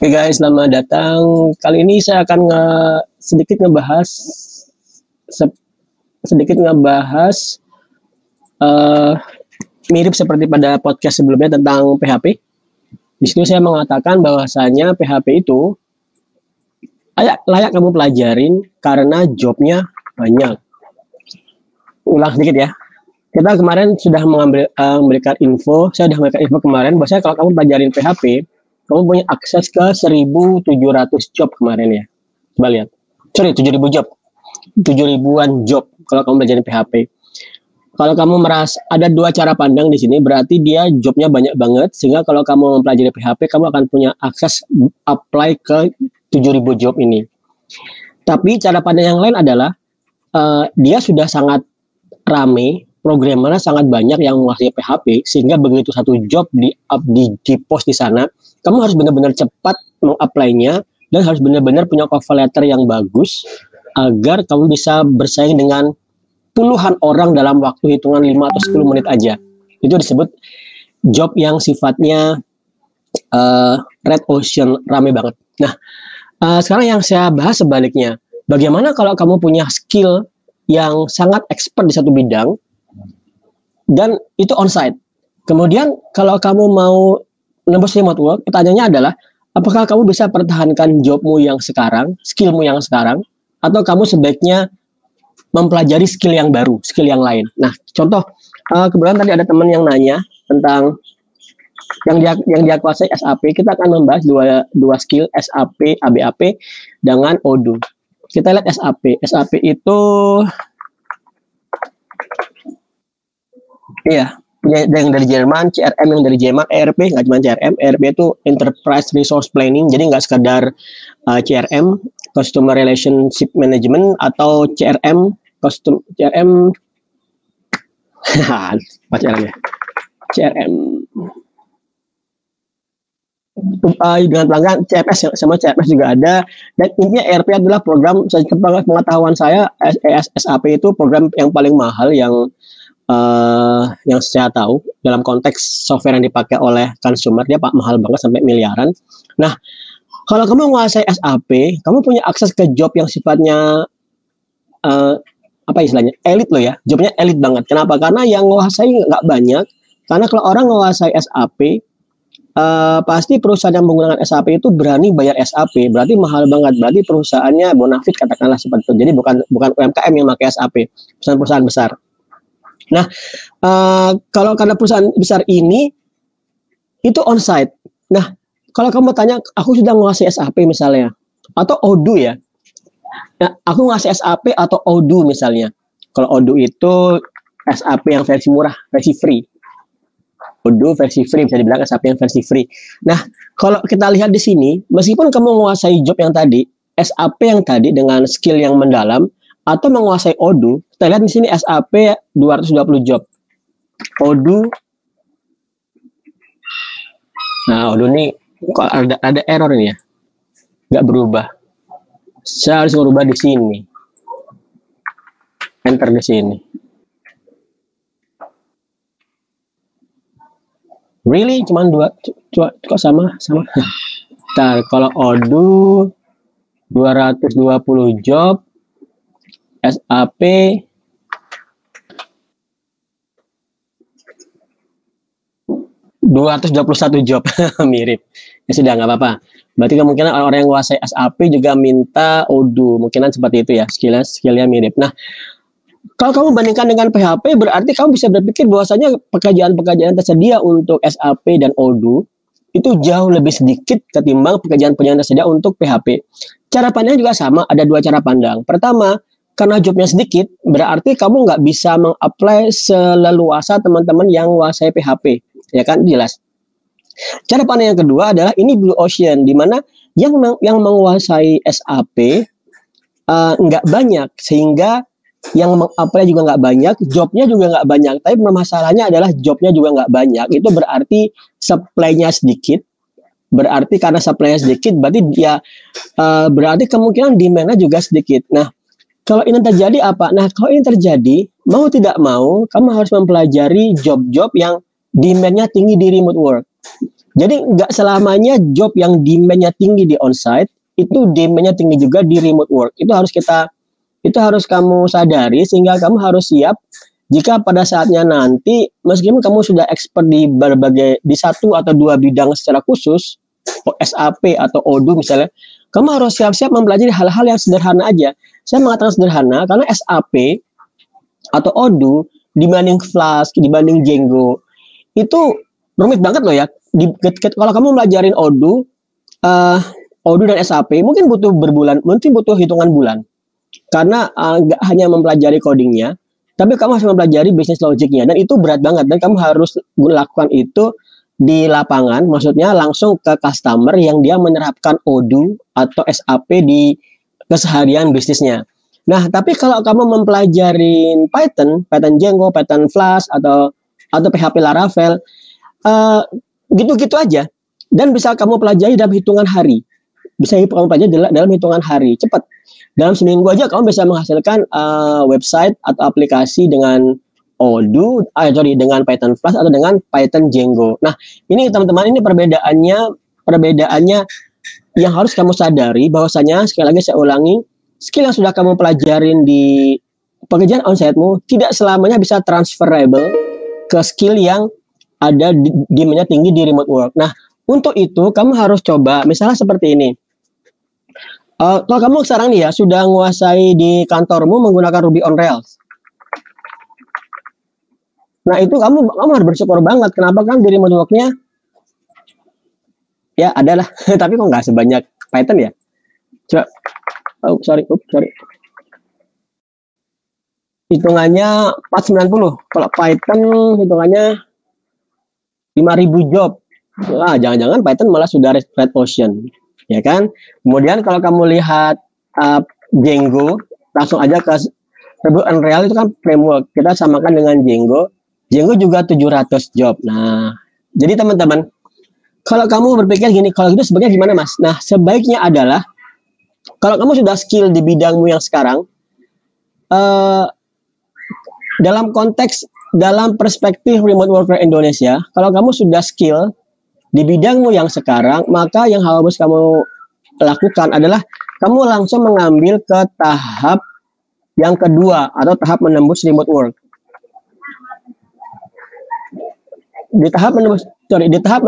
Oke guys, selamat datang. Kali ini saya akan sedikit ngebahas eh, mirip seperti pada podcast sebelumnya tentang PHP. Di situ saya mengatakan bahwasanya PHP itu layak kamu pelajarin karena jobnya banyak. Ulang sedikit ya. Kita kemarin sudah memberikan info, saya sudah memberikan info kemarin bahwasanya kalau kamu pelajarin PHP, kamu punya akses ke 1.700 job kemarin ya. Coba lihat. Sorry, 7.000 job. 7.000-an job kalau kamu belajar PHP. Kalau kamu merasa ada dua cara pandang di sini, berarti dia jobnya banyak banget, sehingga kalau kamu mempelajari PHP, kamu akan punya akses apply ke 7.000 job ini. Tapi cara pandang yang lain adalah dia sudah sangat rame, programmernya sangat banyak yang menguasai PHP, sehingga begitu satu job di post di sana, kamu harus benar-benar cepat mengapply-nya dan harus benar-benar punya cover letter yang bagus agar kamu bisa bersaing dengan puluhan orang dalam waktu hitungan 5 atau 10 menit aja. Itu disebut job yang sifatnya red ocean, rame banget. Nah, sekarang yang saya bahas sebaliknya. Bagaimana kalau kamu punya skill yang sangat expert di satu bidang dan itu onsite. Kemudian kalau kamu mau nembus remote work, pertanyaannya adalah apakah kamu bisa pertahankan jobmu yang sekarang, skillmu yang sekarang, atau kamu sebaiknya mempelajari skill yang baru, skill yang lain. Nah, contoh, kebetulan tadi ada teman yang nanya tentang yang dia kuasai SAP. Kita akan membahas dua skill SAP, ABAP dengan Odoo. Kita lihat SAP. SAP itu iya, yang dari Jerman, CRM yang dari Jerman, ERP nggak cuma CRM, ERP itu Enterprise Resource Planning, jadi nggak sekadar CRM, Customer Relationship Management, atau CRM, CRM, apa CRM ya? CRM dengan pelanggan, CMS sama CMS juga ada, dan intinya ERP adalah program, pengetahuan saya, SAP itu program yang paling mahal yang saya tahu dalam konteks software yang dipakai oleh consumer, dia mahal banget sampai miliaran. Nah, kalau kamu menguasai SAP, kamu punya akses ke job yang sifatnya apa istilahnya, elit loh ya, jobnya elit banget. Kenapa? Karena yang menguasai nggak banyak. Karena kalau orang menguasai SAP, pasti perusahaan yang menggunakan SAP itu berani bayar SAP, berarti mahal banget. Berarti perusahaannya bonafit katakanlah seperti itu. Jadi bukan UMKM yang pakai SAP, perusahaan-perusahaan besar. Nah, kalau karena perusahaan besar ini itu onsite. Nah, kalau kamu tanya, aku sudah menguasai SAP misalnya, atau Odoo ya. Nah, aku menguasai SAP atau Odoo misalnya. Kalau Odoo itu SAP yang versi murah, versi free. Odoo versi free, bisa dibilang SAP yang versi free. Nah, kalau kita lihat di sini, meskipun kamu menguasai job yang tadi, SAP yang tadi dengan skill yang mendalam, atau menguasai Odoo, kita lihat di sini SAP 220 job. Odoo, nah Odoo ini kok ada error ini ya, nggak berubah. Saya harus merubah di sini, enter di sini. Really, cuman kok sama. Ntar kalau Odoo 220 job, SAP 221 job. Mirip. Ya sudah, nggak apa-apa. Berarti kemungkinan orang yang menguasai SAP juga minta Odoo. Mungkinan seperti itu ya, skillnya mirip. Nah, kalau kamu bandingkan dengan PHP, berarti kamu bisa berpikir bahwasanya pekerjaan-pekerjaan tersedia untuk SAP dan Odoo itu jauh lebih sedikit ketimbang pekerjaan-pekerjaan tersedia untuk PHP. Cara pandang juga sama, ada dua cara pandang. Pertama, karena jobnya sedikit, berarti kamu nggak bisa meng-apply seleluasa teman-teman yang menguasai PHP. Ya kan, jelas. Cara pandang yang kedua adalah ini blue ocean, di mana yang menguasai SAP nggak banyak, sehingga yang meng-apply juga nggak banyak, jobnya juga nggak banyak. Tapi masalahnya adalah jobnya juga nggak banyak. Itu berarti supply-nya sedikit. Berarti karena supply-nya sedikit, berarti dia berarti kemungkinan demand-nya juga sedikit. Nah, kalau ini terjadi apa? Nah, kalau ini terjadi, mau tidak mau, kamu harus mempelajari job-job yang demand-nya tinggi di remote work. Jadi nggak selamanya job yang demand-nya tinggi di onsite itu demand-nya tinggi juga di remote work. Itu harus kamu sadari sehingga kamu harus siap jika pada saatnya nanti meskipun kamu sudah expert di satu atau dua bidang secara khusus, SAP atau Odoo misalnya, kamu harus siap-siap mempelajari hal-hal yang sederhana aja. Saya mengatakan sederhana karena SAP atau Odoo dibanding Flask, dibanding Django itu rumit banget loh ya. Kalau kamu belajarin Odoo dan SAP mungkin butuh hitungan bulan karena nggak hanya mempelajari codingnya, tapi kamu harus mempelajari bisnis logiknya dan itu berat banget dan kamu harus lakukan itu di lapangan, maksudnya langsung ke customer yang dia menerapkan Odoo atau SAP di keseharian bisnisnya. Nah, tapi kalau kamu mempelajari Python Django, Python Flask atau PHP Laravel, gitu-gitu aja dan bisa kamu pelajari dalam hitungan hari. Bisa kamu pelajari dalam hitungan hari, cepat. Dalam seminggu aja kamu bisa menghasilkan website atau aplikasi dengan dengan Python Flask atau dengan Python Django. Nah, ini teman-teman, ini perbedaannya yang harus kamu sadari bahwasanya, sekali lagi saya ulangi, skill yang sudah kamu pelajarin di pekerjaan onsite-mu tidak selamanya bisa transferable ke skill yang ada demand-nya tinggi di remote work. Nah, untuk itu kamu harus coba, misalnya seperti ini. Kalau kamu sekarang nih ya sudah menguasai di kantormu menggunakan Ruby on Rails. Nah, itu kamu harus bersyukur banget. Kenapa? Kan di remote work-nya ya adalah, tapi kok nggak sebanyak Python ya? Coba, sorry. Hitungannya 490. Kalau Python hitungannya 5.000 job. Nah, jangan-jangan Python malah sudah red ocean, ya kan? Kemudian kalau kamu lihat Django, langsung aja ke Ruby on Rails, itu kan framework. Kita samakan dengan Django. Django juga 700 job. Nah, jadi teman-teman, kalau kamu berpikir gini, kalau gitu sebaiknya gimana, Mas? Nah, sebaiknya adalah kalau kamu sudah skill di bidangmu yang sekarang, dalam perspektif remote worker Indonesia, kalau kamu sudah skill di bidangmu yang sekarang, maka yang harus kamu lakukan adalah kamu langsung mengambil ke tahap yang kedua atau tahap menembus remote work. Di tahap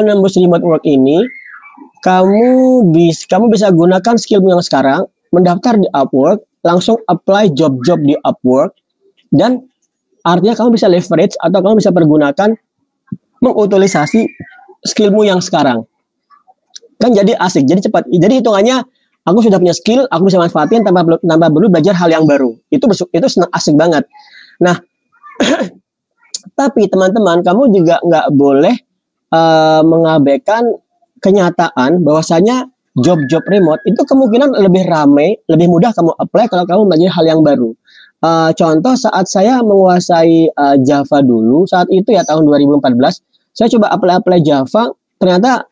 menembus remote work ini, kamu bisa gunakan skillmu yang sekarang, mendaftar di Upwork, langsung apply job-job di Upwork, dan artinya kamu bisa leverage atau kamu bisa pergunakan mengutilisasi skillmu yang sekarang. Kan jadi asik, jadi cepat. Jadi hitungannya aku sudah punya skill, aku bisa manfaatin tanpa perlu belajar hal yang baru. Itu asik banget. Nah, tapi teman-teman, kamu juga nggak boleh mengabaikan kenyataan bahwasanya job-job remote itu kemungkinan lebih ramai, lebih mudah kamu apply kalau kamu belajar hal yang baru. Contoh saat saya menguasai Java dulu, saat itu ya tahun 2014, saya coba apply Java, ternyata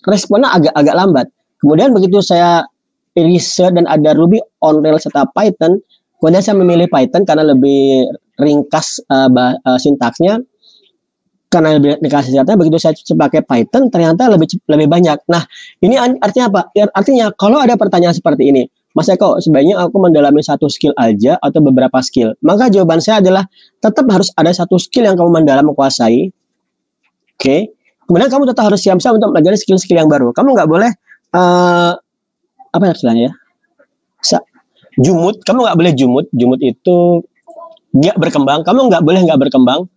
responnya agak lambat. Kemudian begitu saya riset dan ada Ruby on Rails serta Python, kemudian saya memilih Python karena lebih ringkas sintaksnya. Karena lebih ringkas sintaksnya, begitu saya pakai Python ternyata lebih banyak. Nah, ini artinya apa? Artinya kalau ada pertanyaan seperti ini, Mas Eko, sebaiknya aku mendalami satu skill aja atau beberapa skill? Maka jawaban saya adalah tetap harus ada satu skill yang kamu mendalam menguasai. Oke. Kemudian kamu tetap harus siap-siap untuk belajar skill-skill yang baru. Kamu nggak boleh apa ya istilahnya ya? Jumut. Kamu nggak boleh jumut. Jumut itu nggak berkembang. Kamu nggak boleh nggak berkembang.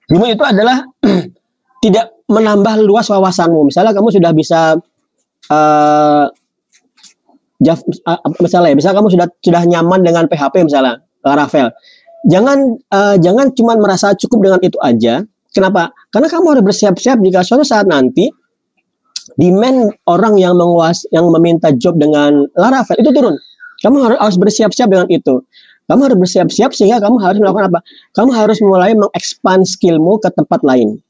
Jumut itu adalah tidak menambah luas wawasanmu. Misalnya kamu sudah bisa misalnya kamu sudah nyaman dengan PHP misalnya Laravel. Jangan cuma merasa cukup dengan itu aja. Kenapa? Karena kamu harus bersiap-siap jika suatu saat nanti demand orang yang meminta job dengan Laravel itu turun. Kamu harus bersiap-siap dengan itu. Kamu harus bersiap-siap sehingga kamu harus melakukan apa? Kamu harus mulai mengekspand skillmu ke tempat lain.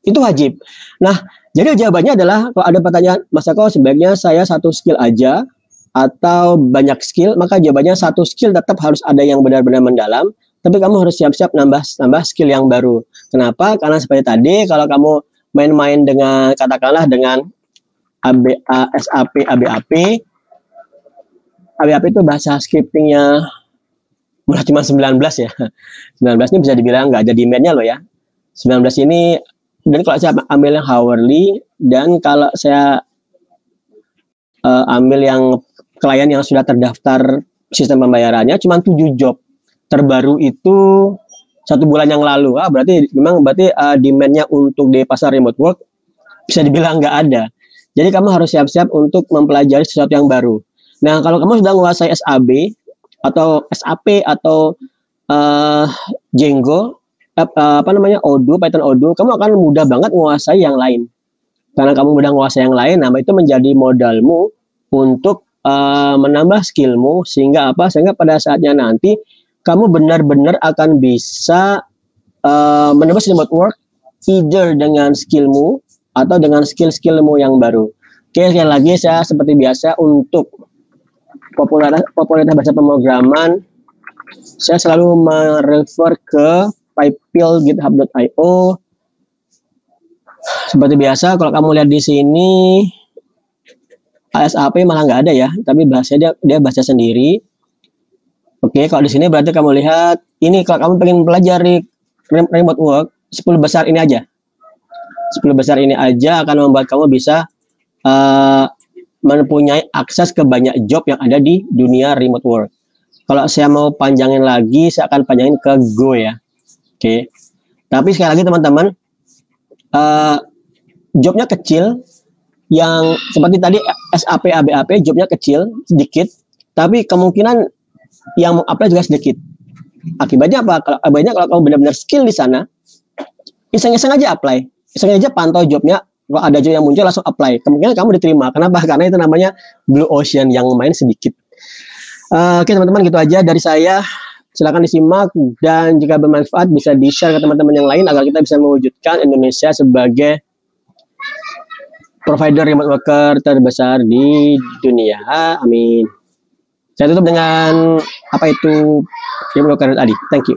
Itu wajib. Nah, jadi jawabannya adalah kalau ada pertanyaan, Mas Eko sebaiknya saya satu skill aja atau banyak skill, maka jawabannya satu skill tetap harus ada yang benar-benar mendalam, tapi kamu harus siap-siap nambah skill yang baru. Kenapa? Karena seperti tadi, kalau kamu main-main dengan katakanlah dengan SAP, ABAP itu bahasa scriptingnya malah cuma 19 ya. 19 ini bisa dibilang nggak ada demand-nya loh ya. 19 ini, dan kalau saya ambil yang hourly, dan kalau saya ambil yang klien yang sudah terdaftar sistem pembayarannya, cuma 7 job terbaru itu 1 bulan yang lalu. Berarti demand-nya untuk di pasar remote work bisa dibilang nggak ada. Jadi kamu harus siap-siap untuk mempelajari sesuatu yang baru. Nah, kalau kamu sudah menguasai SAP atau Django, Odoo, Python Odoo, kamu akan mudah banget menguasai yang lain. Karena kamu mudah menguasai yang lain, nah itu menjadi modalmu untuk menambah skillmu, sehingga pada saatnya nanti kamu benar-benar akan bisa menembus remote work either dengan skillmu atau dengan skill-skillmu yang baru. Oke, sekali lagi saya seperti biasa untuk popularitas bahasa pemrograman, saya selalu merefer ke PyPil GitHub.io. Seperti biasa, kalau kamu lihat di sini ASAP malah nggak ada ya, tapi bahasanya dia bahasa sendiri. Oke, kalau di sini berarti kamu lihat ini, kalau kamu pengen belajar remote work, 10 besar ini aja. 10 besar ini aja akan membuat kamu bisa mempunyai akses ke banyak job yang ada di dunia remote work. Kalau saya mau panjangin lagi, saya akan panjangin ke Go ya. Oke. Tapi sekali lagi teman-teman, jobnya kecil, yang seperti tadi SAP, ABAP, jobnya kecil, sedikit, tapi kemungkinan yang mau-apply juga sedikit. Akibatnya apa? Kalau kamu benar-benar skill di sana, iseng-iseng aja apply. Iseng aja pantau jobnya, kalau ada job yang muncul langsung apply. Kemungkinan kamu diterima. Kenapa? Karena itu namanya blue ocean, yang main sedikit. Oke teman-teman, gitu aja dari saya. Silakan disimak, dan jika bermanfaat bisa di-share ke teman-teman yang lain agar kita bisa mewujudkan Indonesia sebagai provider remote worker terbesar di dunia. Amin. Saya tutup dengan remote worker tadi. Thank you.